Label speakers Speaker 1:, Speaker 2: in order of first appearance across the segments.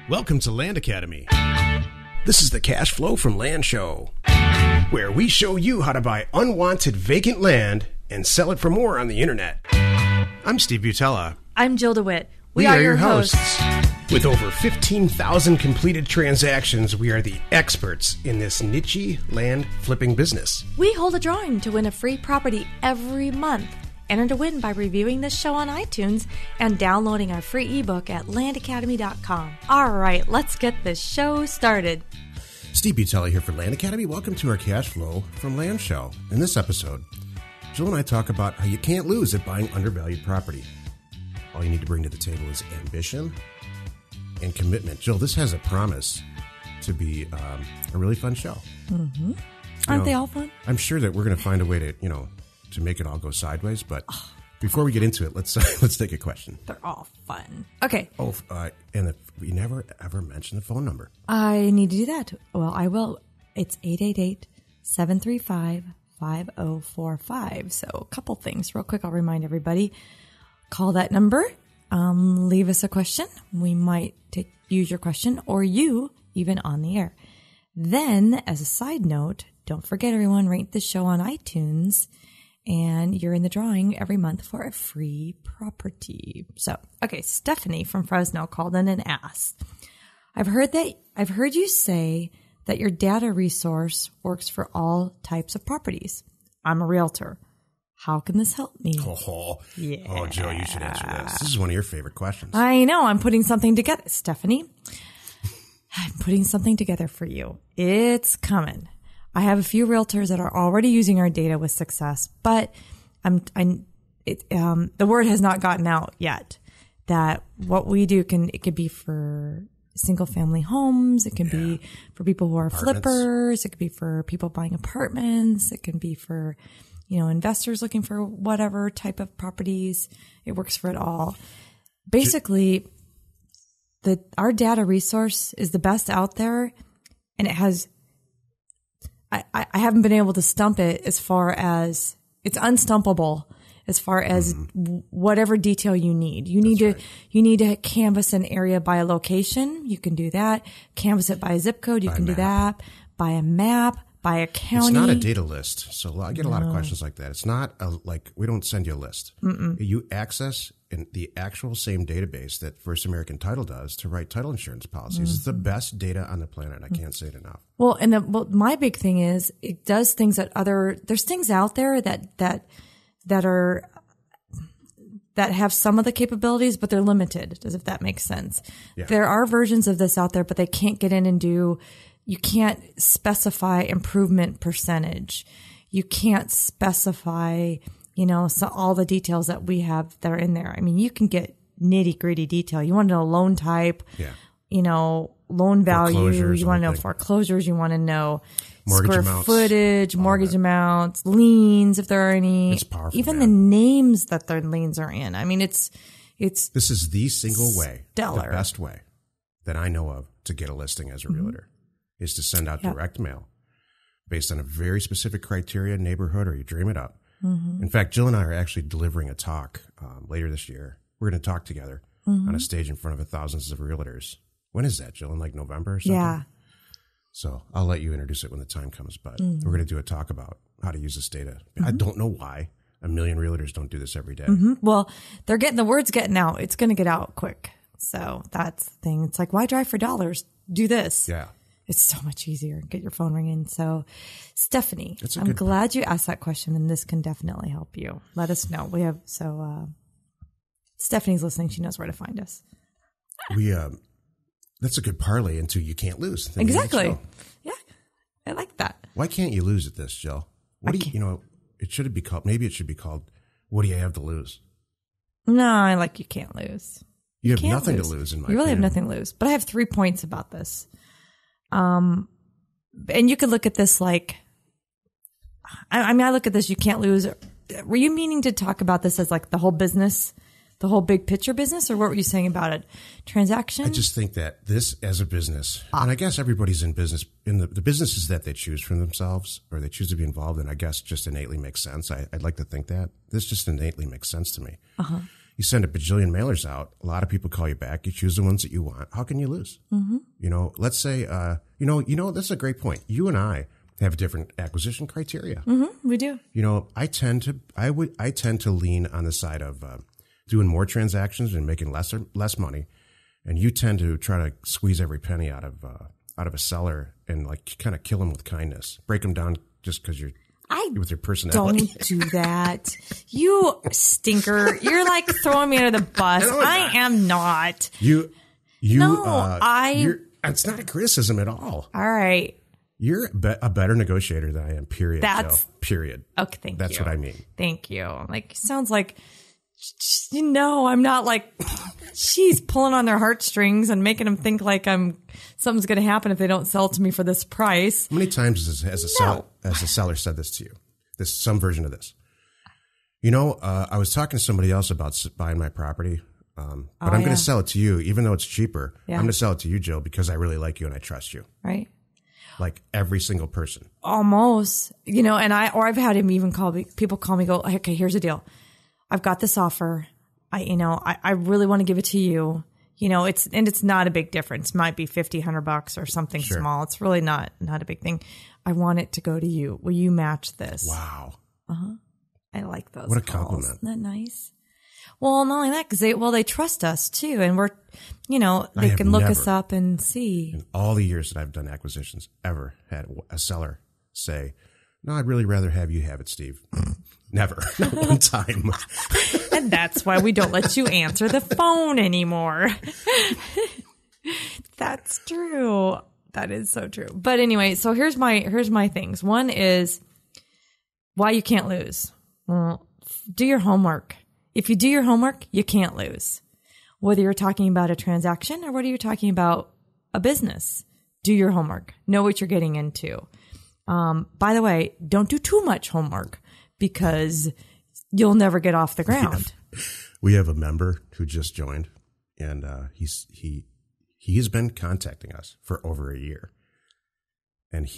Speaker 1: Welcome to LandAcademy. This is the Cash Flow from Land show, where we show you how to buy unwanted vacant land and sell it for more on the internet. I'm Steve Butala.
Speaker 2: I'm Jill DeWit. We are your hosts.
Speaker 1: With over 15,000 completed transactions, we are the experts in this niche land flipping business.
Speaker 2: We hold a drawing to win a free property every month. Enter to win by reviewing this show on iTunes and downloading our free ebook at LandAcademy.com. All right, let's get this show started.
Speaker 1: Steve Butala here for LandAcademy. Welcome to our Cash Flow from Land show. In this episode, Jill and I talk about how you can't lose at buying undervalued property. All you need to bring to the table is ambition and commitment. Jill, this has a promise to be a really fun show.
Speaker 2: Mm-hmm. Aren't they all fun?
Speaker 1: I'm sure that we're going to find a way to, to make it all go sideways. But before we get into it, let's take a question.
Speaker 2: They're all fun. Okay.
Speaker 1: Oh, and we never ever mention the phone number.
Speaker 2: I need to do that. Well, I will. It's 888-735-5045. So a couple things real quick. I'll remind everybody. Call that number. Leave us a question. We might use your question or you even on the air. Then, as a side note, don't forget everyone, rate the show on iTunes and you're in the drawing every month for a free property. So, okay, Stephanie from Fresno called in and asked, I've heard you say that your data resource works for all types of properties. I'm a realtor. How can this help me?
Speaker 1: Yeah. Oh, Joe, you should answer this. This is one of your favorite questions.
Speaker 2: I know. I'm putting something together. Stephanie, I'm putting something together for you. It's coming. I have a few realtors that are already using our data with success, but the word has not gotten out yet that what we do could be for single family homes. It can be for people who are flippers. It could be for people buying apartments. It can be for investors looking for whatever type of properties. It works for it all. Basically, our data resource is the best out there, and it has. I haven't been able to stump it as far as it's unstumpable as far as whatever detail you need. You need to canvas an area by a location. You can do that. Canvas it by a zip code. You can do that. By a map. By a county.
Speaker 1: It's not a data list. So I get a lot of questions like that. It's not we don't send you a list. You access in the actual same database that First American Title does to write title insurance policies. It's the best data on the planet. I can't say it enough.
Speaker 2: Well, my big thing is it does things there's things out there that have some of the capabilities, but they're limited, as if that makes sense. Yeah. There are versions of this out there, but they can't get in and you can't specify improvement percentage. You can't specify, all the details that we have that are in there. I mean, you can get nitty gritty detail. You want to know loan type, loan value. You want to know foreclosures. You want to know
Speaker 1: mortgage
Speaker 2: square
Speaker 1: amounts,
Speaker 2: footage, mortgage amounts, liens, if there are any.
Speaker 1: It's powerful.
Speaker 2: Even the names that their liens are in. I mean, this
Speaker 1: is the single way,
Speaker 2: stellar.
Speaker 1: The best way that I know of to get a listing as a realtor. Is to send out direct mail based on a very specific criteria, neighborhood, or you dream it up. In fact, Jill and I are actually delivering a talk later this year. We're going to talk together on a stage in front of thousands of realtors. When is that, Jill? In like November or something? Yeah. So I'll let you introduce it when the time comes, but we're going to do a talk about how to use this data. I don't know why a million realtors don't do this every day.
Speaker 2: Well, the word's getting out. It's going to get out quick. So that's the thing. It's like, why drive for dollars? Do this.
Speaker 1: Yeah.
Speaker 2: It's so much easier. Get your phone ringing. So, Stephanie, I'm glad you asked that question, and this can definitely help you. Let us know. Stephanie's listening. She knows where to find us.
Speaker 1: That's a good parlay into you can't lose.
Speaker 2: Exactly. Yeah, I like that.
Speaker 1: Why can't you lose at this, Jill? It should be called. Maybe it should be called. What do you have to lose?
Speaker 2: No, I like you can't lose.
Speaker 1: You have nothing to lose. In my
Speaker 2: you really
Speaker 1: opinion.
Speaker 2: have nothing to lose. But I have 3 points about this. And you could look at this like, I look at this, you can't lose. Were you meaning to talk about this as like the whole business, the whole big picture business, or what were you saying about it? Transaction?
Speaker 1: I just think that this as a business, and I guess everybody's in business, in the businesses that they choose for themselves or they choose to be involved in, I guess just innately makes sense. I'd like to think that. This just innately makes sense to me. You send a bajillion mailers out. A lot of people call you back. You choose the ones that you want. How can you lose? You know, let's say, that's a great point. You and I have different acquisition criteria.
Speaker 2: We do.
Speaker 1: You know, I tend to lean on the side of doing more transactions and making less money, and you tend to try to squeeze every penny out of a seller and like kind of kill them with kindness, break them down just because you're with your personality.
Speaker 2: Don't do that, you stinker! You're like throwing me under the bus. I am not.
Speaker 1: It's not a criticism at all.
Speaker 2: All right.
Speaker 1: You're a better negotiator than I am, period. Period.
Speaker 2: Okay, thank you.
Speaker 1: That's what I mean.
Speaker 2: Thank you. Like, sounds like, I'm not like, she's pulling on their heartstrings and making them think like something's going to happen if they don't sell to me for this price.
Speaker 1: How many times has a seller said this to you? Some version of this. You know, I was talking to somebody else about buying my property, but I'm going to sell it to you, even though it's cheaper. Yeah. I'm going to sell it to you, Jill, because I really like you and I trust you.
Speaker 2: Right.
Speaker 1: Like every single person. Almost,
Speaker 2: you know, I've had him even people call me, go, okay, here's the deal. I've got this offer. I really want to give it to you. You know, it's not a big difference. It might be $50-$100 or something small. It's really not a big thing. I want it to go to you. Will you match this?
Speaker 1: Wow.
Speaker 2: I like those.
Speaker 1: What a
Speaker 2: calls.
Speaker 1: compliment.
Speaker 2: Isn't that nice? Well, not only that, because they trust us too. And we're, they can look us up and see.
Speaker 1: In all the years that I've done acquisitions, ever had a seller say, no, I'd really rather have you have it, Steve. Never. Not one time.
Speaker 2: And that's why we don't let you answer the phone anymore. That's true. That is so true. But anyway, so here's my things. One is why you can't lose. Well, do your homework. If you do your homework, you can't lose. Whether you're talking about a transaction or whether you're talking about a business, do your homework. Know what you're getting into. By the way, don't do too much homework because you'll never get off the ground.
Speaker 1: We have a member who just joined, and he has been contacting us for over a year, and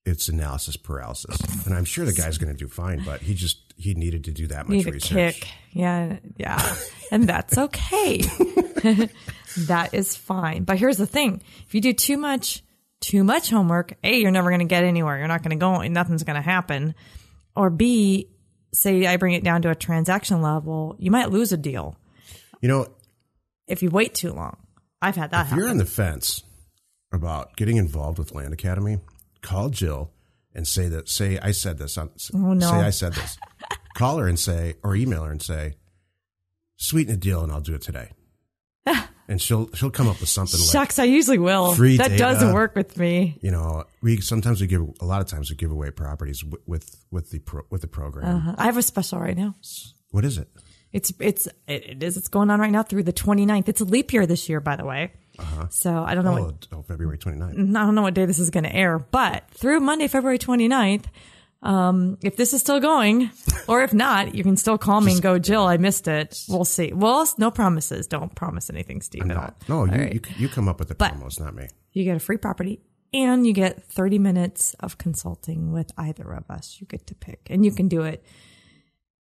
Speaker 1: it's analysis paralysis, and I'm sure the guy's going to do fine, but he needed to do that much research.
Speaker 2: Kick. Yeah, and that's okay. That is fine. But here's the thing: if you do too much homework, A, you're never going to get anywhere. You're not going to go. Nothing's going to happen. Or B, say I bring it down to a transaction level, you might lose a deal.
Speaker 1: You know,
Speaker 2: if you wait too long. I've had that happen.
Speaker 1: If you're on the fence about getting involved with LandAcademy, call Jill and say I said this. Say I said this. Call her and say, or email her and say, sweeten the deal and I'll do it today. And she'll come up with something like,
Speaker 2: shucks, I usually will.
Speaker 1: Free
Speaker 2: that
Speaker 1: data.
Speaker 2: Doesn't work with me.
Speaker 1: You know, a lot of times we give away properties with the program.
Speaker 2: I have a special right now.
Speaker 1: What is it?
Speaker 2: It's going on right now through the 29th. It's a leap year this year, by the way. So I don't know
Speaker 1: February 29th.
Speaker 2: I don't know what day this is going to air, but through Monday, February 29th, if this is still going, or if not, you can still call me and go, Jill, I missed it. We'll see. Well, no promises. Don't promise anything, Steve, at all.
Speaker 1: No, you come up with the promos, not me.
Speaker 2: You get a free property and you get 30 minutes of consulting with either of us. You get to pick, and you can do it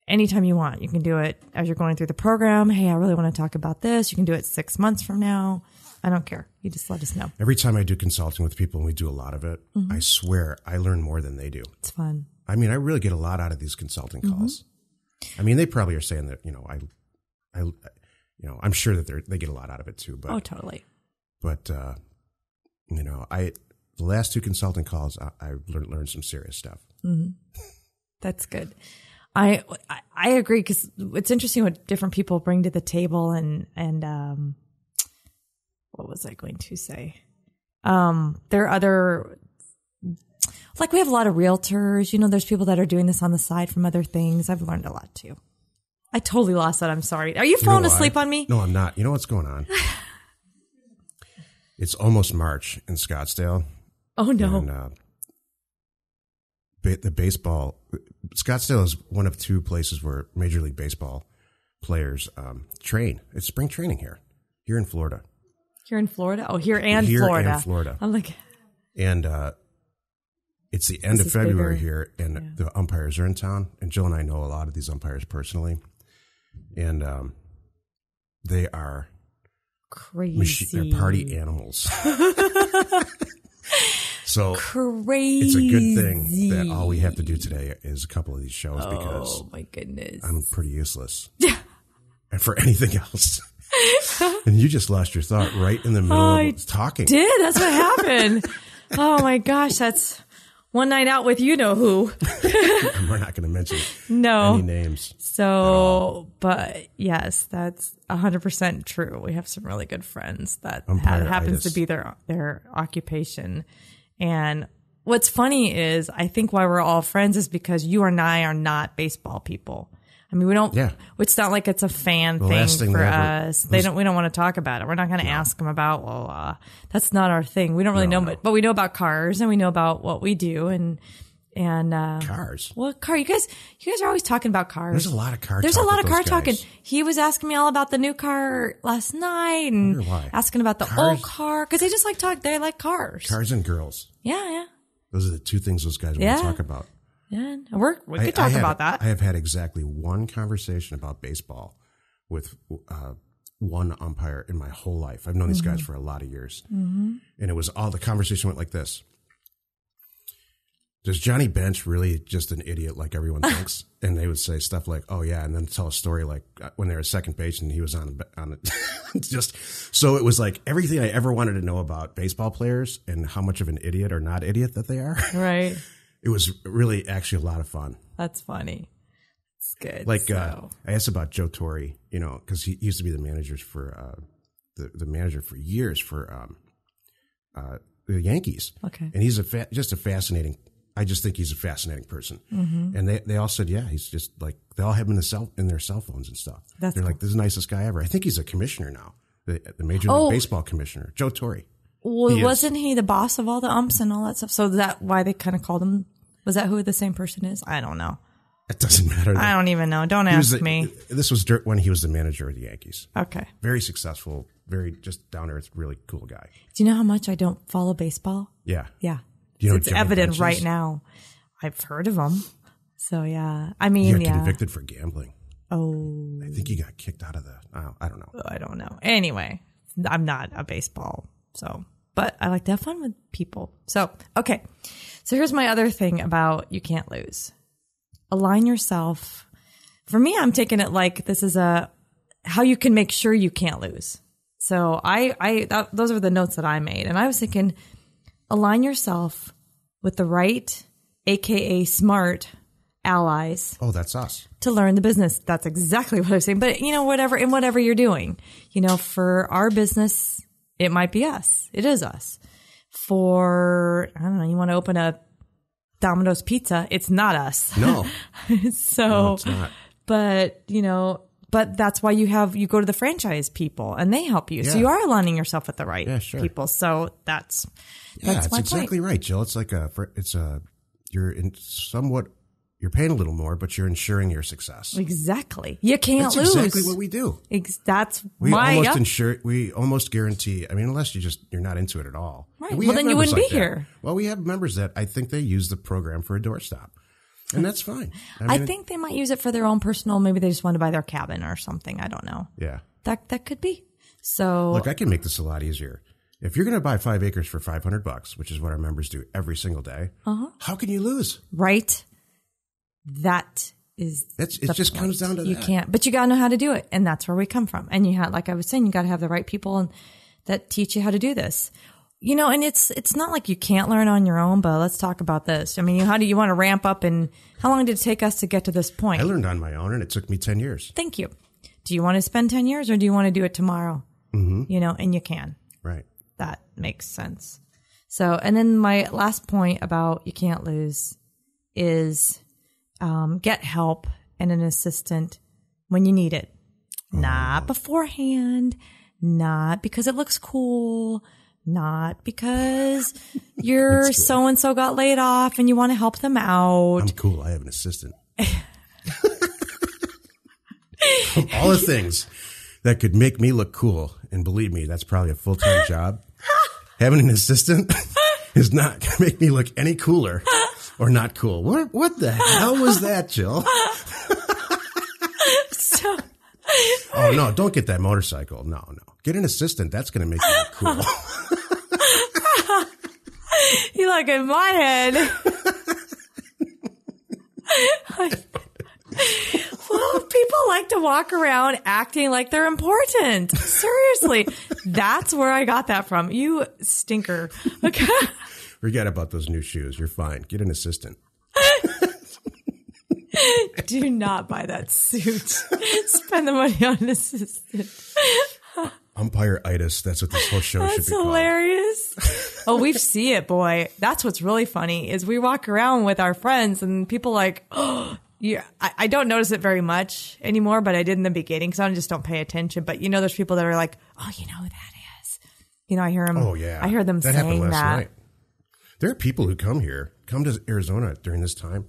Speaker 2: anytime you want. You can do it as you're going through the program. Hey, I really want to talk about this. You can do it 6 months from now. I don't care. You just let us know.
Speaker 1: Every time I do consulting with people, and we do a lot of it, I swear I learn more than they do.
Speaker 2: It's fun.
Speaker 1: I mean, I really get a lot out of these consulting calls. I mean, they probably are saying that, I'm sure that they get a lot out of it too. But,
Speaker 2: totally.
Speaker 1: But, the last 2 consulting calls, I learned some serious stuff.
Speaker 2: That's good. I agree, because it's interesting what different people bring to the table, and what was I going to say? There are other, like, we have a lot of realtors. There's people that are doing this on the side from other things. I've learned a lot too. I totally lost that. I'm sorry. Are you falling asleep on me?
Speaker 1: No, I'm not. You know what's going on? It's almost March in Scottsdale.
Speaker 2: Oh no.
Speaker 1: And, the baseball, Scottsdale is one of 2 places where Major League Baseball players train. It's spring training here in Florida.
Speaker 2: Here in Florida? Oh, here and Florida. I'm like,
Speaker 1: and it's the end of February here, and the umpires are in town. And Jill and I know a lot of these umpires personally. And they are
Speaker 2: crazy.
Speaker 1: They're party animals. So
Speaker 2: crazy.
Speaker 1: It's a good thing that all we have to do today is a couple of these shows because
Speaker 2: my goodness,
Speaker 1: I'm pretty useless. And for anything else. And you just lost your thought right in the middle of talking.
Speaker 2: Did. That's what happened. Oh my gosh, that's one night out with you know who.
Speaker 1: We're not going to mention any names.
Speaker 2: So, but yes, that's 100% true. We have some really good friends that happens to be their occupation. And what's funny is I think why we're all friends is because you and I are not baseball people. I mean, we don't. Yeah. It's not like it's a fan thing for us. We don't want to talk about it. We're not going to ask them about. That's not our thing. We don't really know, but we know about cars and we know about what we do and
Speaker 1: cars.
Speaker 2: Well, you guys are always talking about cars.
Speaker 1: There's a lot of car.
Speaker 2: There's a lot of car talking. He was asking me all about the new car last night and asking about the old car because they just like talk. They like cars.
Speaker 1: Cars and girls.
Speaker 2: Yeah.
Speaker 1: Those are the two things those guys want to talk about.
Speaker 2: Yeah, we could talk about that.
Speaker 1: I have had exactly one conversation about baseball with one umpire in my whole life. I've known these guys for a lot of years. Mm-hmm. And it was the conversation went like this. Does Johnny Bench really just an idiot like everyone thinks? And they would say stuff like, oh, yeah, and then tell a story like when they were second base and he was on it. Just so it was like everything I ever wanted to know about baseball players and how much of an idiot or not idiot that they are.
Speaker 2: Right.
Speaker 1: It was really actually a lot of fun.
Speaker 2: That's funny. It's good.
Speaker 1: Like I asked about Joe Torre, because he used to be the manager for the manager for years for the Yankees.
Speaker 2: Okay,
Speaker 1: and he's just a fascinating. I just think he's a fascinating person. Mm-hmm. And they all said, yeah, he's just like they all have him in their cell phones and stuff. They're cool. Like, this is the nicest guy ever. I think he's a commissioner now, the Major League Baseball commissioner, Joe Torre.
Speaker 2: Well, wasn't he the boss of all the umps and all that stuff? So is that why they kind of called him? Was that who the same person is? I don't know.
Speaker 1: It doesn't matter.
Speaker 2: I don't even know. Don't ask me.
Speaker 1: This was when he was the manager of the Yankees.
Speaker 2: Okay.
Speaker 1: Very successful, very just down to earth, really cool guy.
Speaker 2: Do you know how much I don't follow baseball?
Speaker 1: Yeah.
Speaker 2: Yeah.
Speaker 1: It's
Speaker 2: evident right now. I've heard of him. So, yeah. I mean,
Speaker 1: he got convicted for gambling.
Speaker 2: Oh.
Speaker 1: I think he got kicked out of I don't know.
Speaker 2: I don't know. Anyway, I'm not a baseball. So, but I like to have fun with people. So, okay. So here's my other thing about you can't lose. Align yourself. For me, I'm taking it like this is how you can make sure you can't lose. So those are the notes that I made. And I was thinking, align yourself with the right, AKA smart allies.
Speaker 1: Oh, that's us.
Speaker 2: To learn the business. That's exactly what I was saying. But whatever you're doing, for our business, it might be us. It is us. For, I don't know, you want to open a Domino's Pizza, it's not us.
Speaker 1: No.
Speaker 2: No,
Speaker 1: it's not.
Speaker 2: But, but that's why you go to the franchise people and they help you. Yeah. So you are aligning yourself with the right people. So that's my
Speaker 1: exactly
Speaker 2: point.
Speaker 1: Right, Jill. It's like you're paying a little more, but you're ensuring your success.
Speaker 2: Exactly. You can't lose.
Speaker 1: That's exactly what we do. We almost guarantee. I mean, unless you're not into it at all.
Speaker 2: Right. Well, then you wouldn't be here.
Speaker 1: Well, we have members that I think they use the program for a doorstop, and that's fine.
Speaker 2: I think they might use it for their own personal. Maybe they just want to buy their cabin or something. I don't know.
Speaker 1: Yeah.
Speaker 2: That could be. So
Speaker 1: look, I can make this a lot easier. If you're going to buy 5 acres for $500, which is what our members do every single day, how can you lose?
Speaker 2: Right. It
Speaker 1: just comes down to
Speaker 2: you can't, but you got to know how to do it. And that's where we come from. And like I was saying, you got to have the right people that teach you how to do this, and it's not like you can't learn on your own, but let's talk about this. I mean, how do you want to ramp up and how long did it take us to get to this point?
Speaker 1: I learned on my own and it took me 10 years.
Speaker 2: Thank you. Do you want to spend 10 years or do you want to do it tomorrow? Mm-hmm. And you can.
Speaker 1: Right.
Speaker 2: That makes sense. So, and then my last point about you can't lose is, get help and an assistant when you need it. Not beforehand, not because it looks cool, not because your so-and-so got laid off and you want to help them out.
Speaker 1: I'm cool. I have an assistant. All the things that could make me look cool, and believe me, that's probably a full-time job. Having an assistant is not going to make me look any cooler. Or not cool. What the hell was that, Jill? Oh, no, don't get that motorcycle. No. Get an assistant. That's going to make you look cool.
Speaker 2: You like in my head. Well, people like to walk around acting like they're important. Seriously. That's where I got that from. You stinker. Okay.
Speaker 1: Forget about those new shoes. You're fine. Get an assistant.
Speaker 2: Do not buy that suit. Spend the money on an assistant.
Speaker 1: Umpire-itis. That's what this whole show should be called.
Speaker 2: That's hilarious. Oh, we see it, boy. That's what's really funny is we walk around with our friends and people like, oh, yeah. I don't notice it very much anymore, but I did in the beginning because I just don't pay attention. But you know, there's people that are like, oh, you know who that is. You know, I hear them. Oh, yeah. I hear them saying
Speaker 1: happened last
Speaker 2: that.
Speaker 1: Night. There are people who come to Arizona during this time,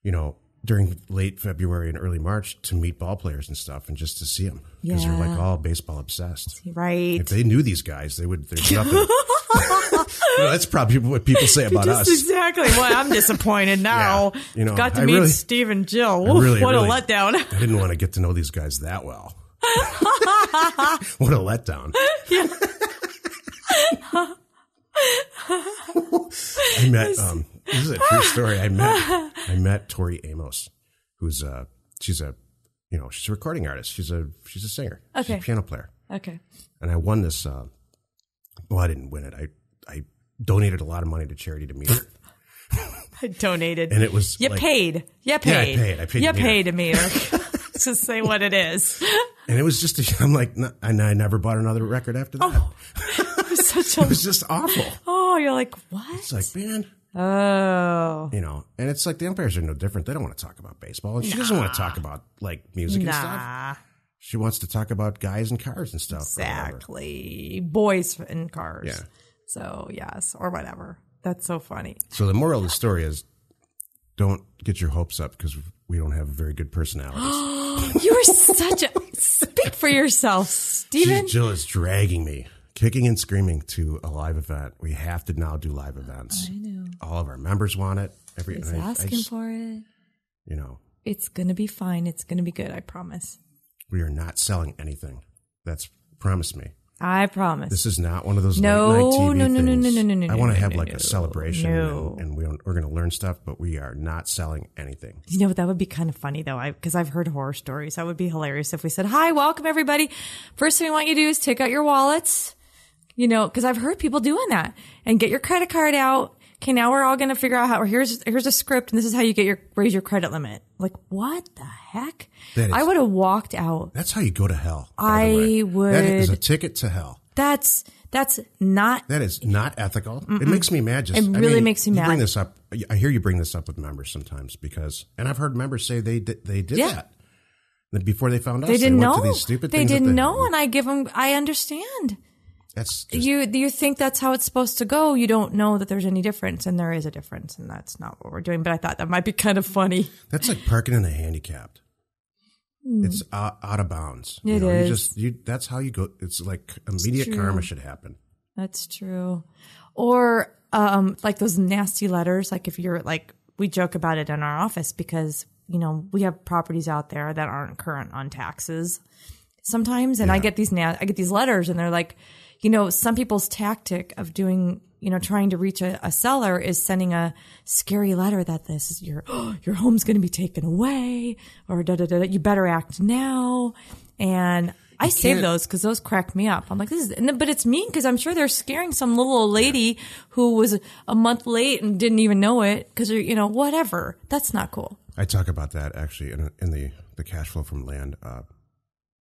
Speaker 1: you know, during late February and early March to meet ball players and stuff and just to see them because they're like all baseball obsessed.
Speaker 2: Right.
Speaker 1: If they knew these guys, there's nothing. You know, that's probably what people say about us.
Speaker 2: Exactly. Well, I'm disappointed now.
Speaker 1: Yeah, you know,
Speaker 2: got to meet Steve and Jill. What a letdown.
Speaker 1: I didn't want to get to know these guys that well. What a letdown. Yeah. I met, this is a true story. I met Tori Amos, who's she's a recording artist. She's a singer.
Speaker 2: Okay.
Speaker 1: She's a piano player.
Speaker 2: Okay.
Speaker 1: And I won this, I didn't win it. I donated a lot of money to charity to meet her.
Speaker 2: I donated.
Speaker 1: And it was
Speaker 2: paid. You paid.
Speaker 1: Yeah, I paid.
Speaker 2: You paid to meet her. Just say what it is.
Speaker 1: And it was just, I'm like, and I never bought another record after that.
Speaker 2: Oh, it
Speaker 1: was just awful.
Speaker 2: Oh, you're like, what?
Speaker 1: It's like, man.
Speaker 2: Oh.
Speaker 1: You know, and it's like the umpires are no different. They don't want to talk about baseball. And she doesn't want to talk about like music and stuff. She wants to talk about guys and cars and stuff.
Speaker 2: Exactly. Boys and cars.
Speaker 1: Yeah.
Speaker 2: So, yes, or whatever. That's so funny.
Speaker 1: So the moral of the story is don't get your hopes up because we don't have very good personalities.
Speaker 2: You are such a... Speak for yourself, Steven.
Speaker 1: Jill is dragging me, kicking and screaming to a live event. We have to now do live events.
Speaker 2: I know.
Speaker 1: All of our members want it.
Speaker 2: He's asking for it.
Speaker 1: You know.
Speaker 2: It's going to be fine. It's going to be good. I promise.
Speaker 1: We are not selling anything. Promise me.
Speaker 2: I promise.
Speaker 1: This is not one of those late night TV things.
Speaker 2: No.
Speaker 1: I want to have like a celebration and we're going to learn stuff, but we are not selling anything.
Speaker 2: You know, that would be kind of funny though, because I've heard horror stories. That would be hilarious if we said, hi, welcome everybody. First thing we want you to do is take out your wallets, you know, because I've heard people doing that and get your credit card out. Okay, now we're all going to figure out how, here's a script and this is how you raise your credit limit. Like, what the heck? I would have walked out.
Speaker 1: That's how you go to hell.
Speaker 2: I would.
Speaker 1: That is a ticket to hell.
Speaker 2: That's not.
Speaker 1: That is not ethical. It makes me mad.
Speaker 2: It really makes me mad.
Speaker 1: Bring this up. I hear you bring this up with members sometimes and I've heard members say they did that. That before they found us,
Speaker 2: they didn't
Speaker 1: went
Speaker 2: know.
Speaker 1: To these stupid
Speaker 2: they
Speaker 1: things
Speaker 2: didn't know, and I understand.
Speaker 1: That's
Speaker 2: you think that's how it's supposed to go. You don't know that there's any difference, and there is a difference, and that's not what we're doing. But I thought that might be kind of funny.
Speaker 1: That's like parking in the handicapped. It's out of bounds.
Speaker 2: It is.
Speaker 1: That's how you go. It's like immediate karma should happen.
Speaker 2: That's true. Or like those nasty letters. Like if you're like, we joke about it in our office because, you know, we have properties out there that aren't current on taxes sometimes. And I get these letters and they're like, you know, some people's tactic of doing, you know, trying to reach a seller is sending a scary letter that this is your home's going to be taken away or you better act now. And I save those because those crack me up. I'm like, but it's mean because I'm sure they're scaring some little old lady who was a month late and didn't even know it because, you know, whatever. That's not cool.
Speaker 1: I talk about that actually in the cash flow from land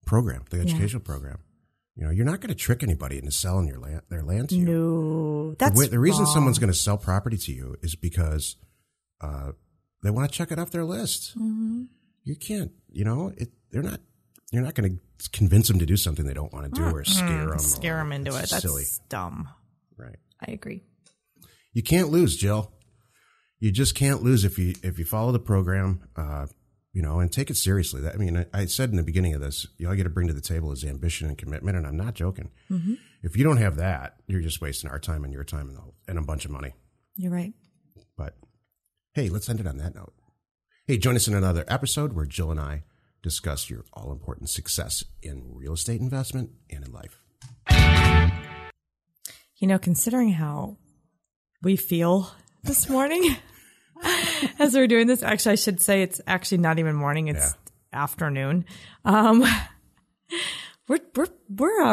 Speaker 1: program, the educational program. You know, you're not going to trick anybody into selling their land to you.
Speaker 2: No, that's
Speaker 1: the reason
Speaker 2: wrong. Someone's
Speaker 1: going to sell property to you is because they want to check it off their list. Mm-hmm. You can't, you know, you're not going to convince them to do something they don't want to do or scare them.
Speaker 2: Scare them into it. That's
Speaker 1: silly.
Speaker 2: Dumb.
Speaker 1: Right.
Speaker 2: I agree.
Speaker 1: You can't lose, Jill. You just can't lose if you follow the program. You know, and take it seriously. I said in the beginning of this, all you got to bring to the table is ambition and commitment, and I'm not joking. Mm-hmm. If you don't have that, you're just wasting our time and your time and a bunch of money.
Speaker 2: You're right.
Speaker 1: But, hey, let's end it on that note. Hey, join us in another episode where Jill and I discuss your all-important success in real estate investment and in life.
Speaker 2: You know, considering how we feel this morning as we're doing this, actually, I should say it's actually not even morning, it's afternoon. We're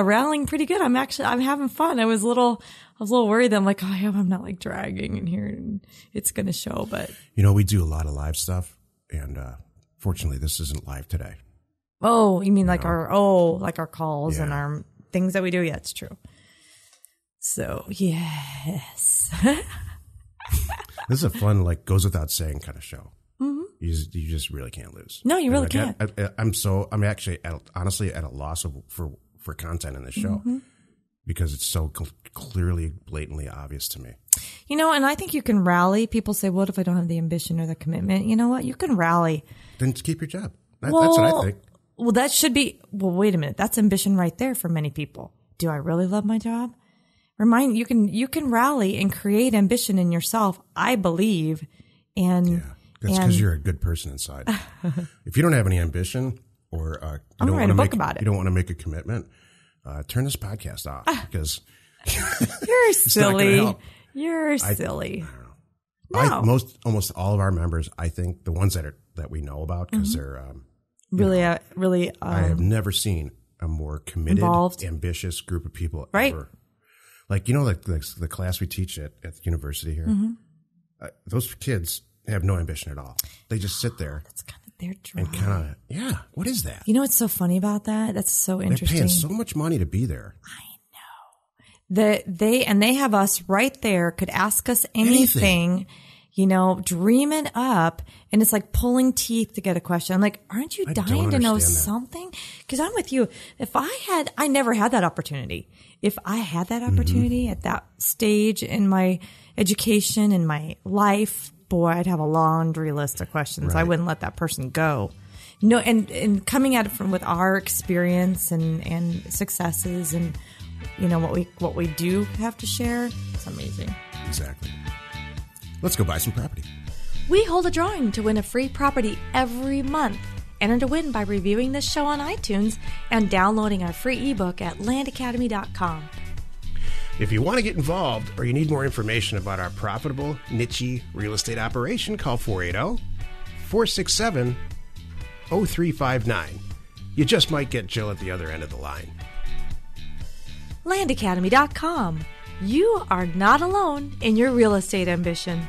Speaker 2: rallying pretty good. I'm having fun. I was a little worried that I'm like, oh, I hope I'm not like dragging in here and it's going to show, but.
Speaker 1: You know, we do a lot of live stuff and, fortunately this isn't live today.
Speaker 2: Oh, you mean like our calls and our things that we do? Yeah, it's true. So, yes.
Speaker 1: This is a fun, like, goes without saying kind of show.
Speaker 2: Mm-hmm.
Speaker 1: You just really can't lose.
Speaker 2: No, you really can't.
Speaker 1: I'm actually honestly at a loss for content in this show because it's so clearly, blatantly obvious to me.
Speaker 2: You know, and I think you can rally. People say, what if I don't have the ambition or the commitment? You know what? You can rally.
Speaker 1: Then keep your job. That's what I think.
Speaker 2: Well, that should be, wait a minute. That's ambition right there for many people. Do I really love my job? You can rally and create ambition in yourself, I believe. And
Speaker 1: that's because you're a good person inside. If you don't have any ambition or
Speaker 2: I'm gonna write a book about it.
Speaker 1: You don't want to make a commitment, turn this podcast off because
Speaker 2: you're silly. You're silly.
Speaker 1: I don't know. Almost all of our members, I think the ones that we know about because they're
Speaker 2: really.
Speaker 1: I have never seen a more committed, involved, ambitious group of people ever. Like, you know, like the class we teach at the university here, those kids have no ambition at all. They just sit there.
Speaker 2: That's kind of their job.
Speaker 1: And what is that?
Speaker 2: You know what's so funny about that? That's so interesting.
Speaker 1: They're paying so much money to be there.
Speaker 2: I know. They have us right there, could ask us anything, you know, dream it up. And it's like pulling teeth to get a question. I'm like, aren't you dying to know something? Because I'm with you. I never had that opportunity. If I had that opportunity at that stage in my education, in my life, boy, I'd have a laundry list of questions. Right. I wouldn't let that person go. No, and coming at it with our experience and successes and, you know, what we do have to share, it's amazing.
Speaker 1: Exactly. Let's go buy some property.
Speaker 2: We hold a drawing to win a free property every month. Enter to win by reviewing this show on iTunes and downloading our free ebook at LandAcademy.com.
Speaker 1: If you want to get involved or you need more information about our profitable, niche real estate operation, call 480-467-0359. You just might get Jill at the other end of the line.
Speaker 2: LandAcademy.com. You are not alone in your real estate ambition.